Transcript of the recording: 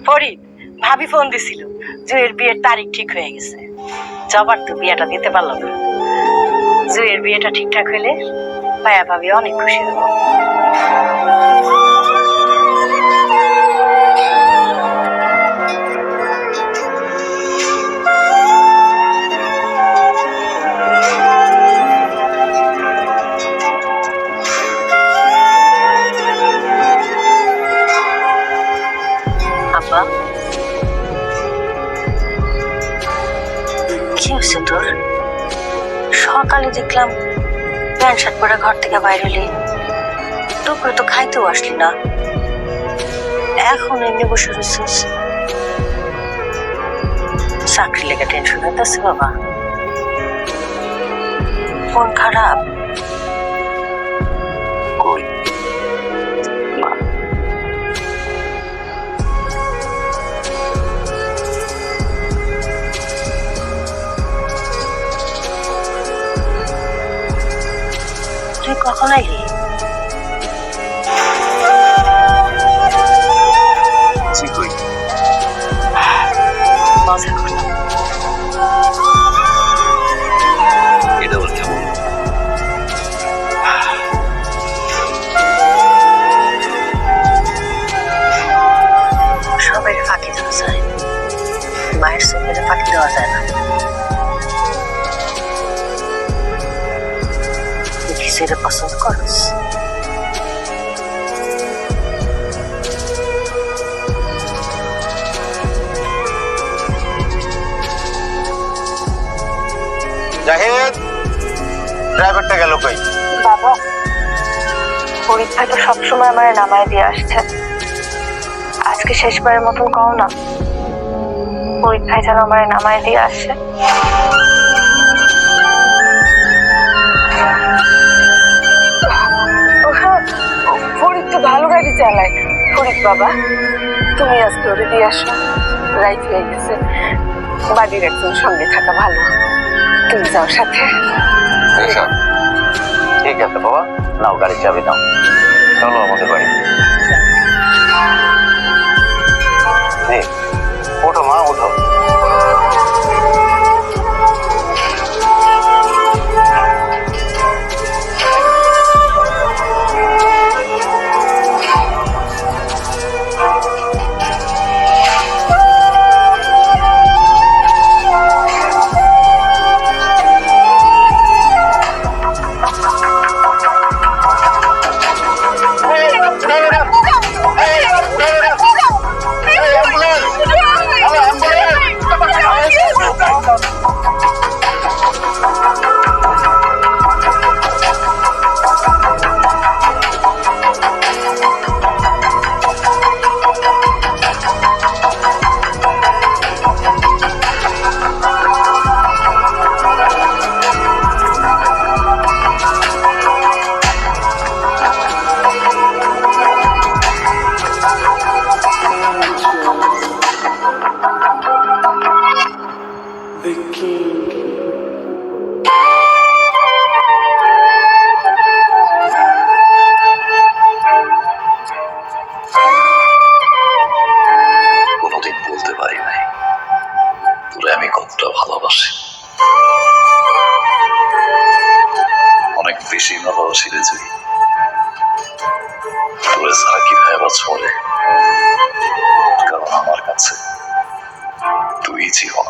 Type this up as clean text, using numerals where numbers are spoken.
ফরিদ, ভাবি ফোন দিছিল জুয়ের বিয়ের তারিখ ঠিক হয়ে গেছে। জবার তো বিয়েটা দিতে পারলো না। জুয়ের বিয়েটা ঠিকঠাক হইলে ভাইয়া ভাবি অনেক খুশি হবো। আব্বা, কি হয়েছে তোর? সকালে দেখলাম প্যান্ট শার্ট পরে ঘর থেকে বাইরে এলি, দুপুরে তো খাইতেও আসলি না, এখন এমনি বসে রয়েছিস। চাকরি লেগে টেনশন হইতেছে বাবা? মন খারাপ? কই না, তুই কখন আইলি? কই মজা করলাম। এটা বল কেমন? সবাই ফাঁকি দেওয়া যায়, মায়ের চোখে ফাঁকি দেওয়া যায় না। তুই কিছু এটা পছন্দ করস? জাহিদ, ড্রাইভারটা গেল কই? বাবা, পরীক্ষা তো সবসময় আমার নামায় দিয়ে আসছে, আজকে শেষবারের মতন কও না, পরীক্ষায় যেন আমার নামায় দিয়ে আসে। ফরিদ তো ভালো গাড়ি চালায়। ফরিদ বাবা, তুমি আজকে ওরে দিয়ে আসো, রাইট হয়ে গেছে, বাড়ির একজন সঙ্গে থাকা ভালো, তুমি যাও সাথে। ঠিক আছে বাবা, নাও গাড়ির চাবি নাও, চলো আমাদের বাড়ি। ওঠো মা, ওঠো। কোনোদিন বলতে পারি নাই তোরে আমি কতটা ভালোবাসি, অনেক বেশি ভালোবাসি রে তুই। তোরে ছাড়া কিভাবে বাঁচবো রে, কারণ আমার কাছে তুই জীবন।